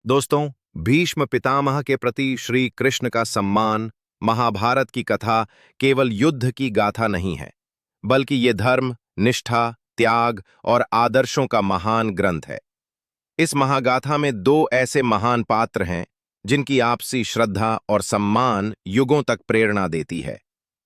दोस्तों, भीष्म पितामह के प्रति श्री कृष्ण का सम्मान महाभारत की कथा केवल युद्ध की गाथा नहीं है, बल्कि ये धर्म, निष्ठा, त्याग और आदर्शों का महान ग्रंथ है। इस महागाथा में दो ऐसे महान पात्र हैं जिनकी आपसी श्रद्धा और सम्मान युगों तक प्रेरणा देती है।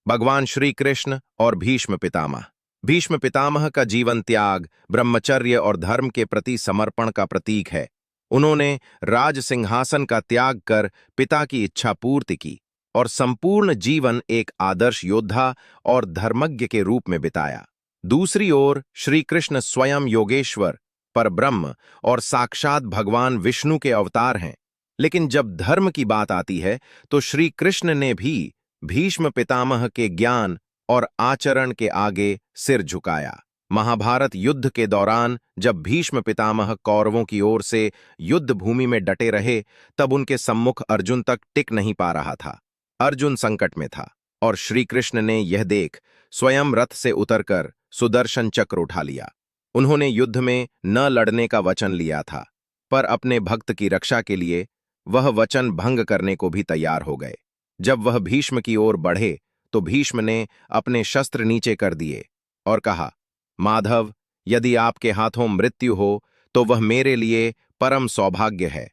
भगवान श्री कृष्ण और भीष्म पितामह। भीष्म पितामह का जीवन त्याग, ब्रह्मचर्य और धर्म के प्रति समर्पण का प्रतीक है। उन्होंने राज सिंहासन का त्याग कर पिता की इच्छा पूर्ति की और संपूर्ण जीवन एक आदर्श योद्धा और धर्मज्ञ के रूप में बिताया। दूसरी ओर श्री कृष्ण स्वयं योगेश्वर, परब्रह्म और साक्षात भगवान विष्णु के अवतार हैं। लेकिन जब धर्म की बात आती है तो श्री कृष्ण ने भी भीष्म पितामह के ज्ञान और आचरण के आगे सिर झुकाया। महाभारत युद्ध के दौरान जब भीष्म पितामह कौरवों की ओर से युद्ध भूमि में डटे रहे, तब उनके सम्मुख अर्जुन तक टिक नहीं पा रहा था। अर्जुन संकट में था और श्री कृष्ण ने यह देख स्वयं रथ से उतरकर सुदर्शन चक्र उठा लिया। उन्होंने युद्ध में न लड़ने का वचन लिया था, पर अपने भक्त की रक्षा के लिए वह वचन भंग करने को भी तैयार हो गए। जब वह भीष्म की ओर बढ़े तो भीष्म ने अपने शस्त्र नीचे कर दिए और कहा, माधव, यदि आपके हाथों मृत्यु हो तो वह मेरे लिए परम सौभाग्य है।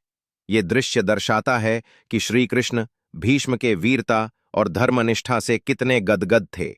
ये दृश्य दर्शाता है कि श्री कृष्ण भीष्म के वीरता और धर्मनिष्ठा से कितने गदगद थे।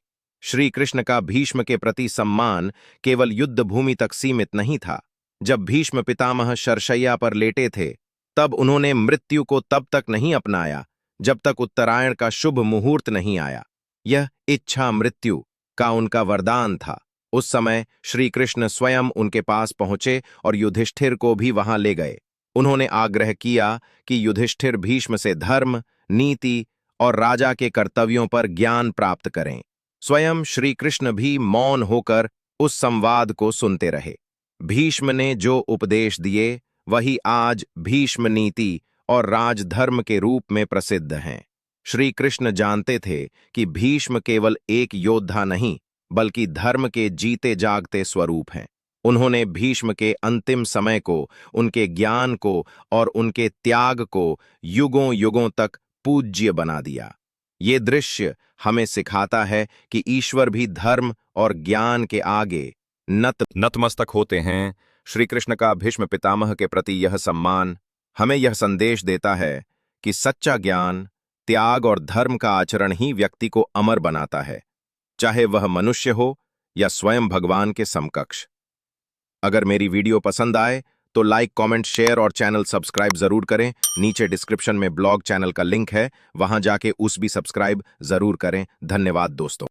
श्री कृष्ण का भीष्म के प्रति सम्मान केवल युद्ध भूमि तक सीमित नहीं था। जब भीष्म पितामह शरशैया पर लेटे थे, तब उन्होंने मृत्यु को तब तक नहीं अपनाया जब तक उत्तरायण का शुभ मुहूर्त नहीं आया। यह इच्छा मृत्यु का उनका वरदान था। उस समय श्री कृष्ण स्वयं उनके पास पहुंचे और युधिष्ठिर को भी वहां ले गए। उन्होंने आग्रह किया कि युधिष्ठिर भीष्म से धर्म, नीति और राजा के कर्तव्यों पर ज्ञान प्राप्त करें। स्वयं श्री कृष्ण भी मौन होकर उस संवाद को सुनते रहे। भीष्म ने जो उपदेश दिए वही आज भीष्म नीति और राजधर्म के रूप में प्रसिद्ध हैं। श्री कृष्ण जानते थे कि भीष्म केवल एक योद्धा नहीं, बल्कि धर्म के जीते जागते स्वरूप हैं। उन्होंने भीष्म के अंतिम समय को, उनके ज्ञान को और उनके त्याग को युगों युगों तक पूज्य बना दिया। ये दृश्य हमें सिखाता है कि ईश्वर भी धर्म और ज्ञान के आगे नतमस्तक होते हैं। श्री कृष्ण का भीष्म पितामह के प्रति यह सम्मान हमें यह संदेश देता है कि सच्चा ज्ञान, त्याग और धर्म का आचरण ही व्यक्ति को अमर बनाता है, चाहे वह मनुष्य हो या स्वयं भगवान के समकक्ष। अगर मेरी वीडियो पसंद आए तो लाइक, कमेंट, शेयर और चैनल सब्सक्राइब जरूर करें। नीचे डिस्क्रिप्शन में ब्लॉग चैनल का लिंक है, वहां जाके उस भी सब्सक्राइब जरूर करें। धन्यवाद दोस्तों।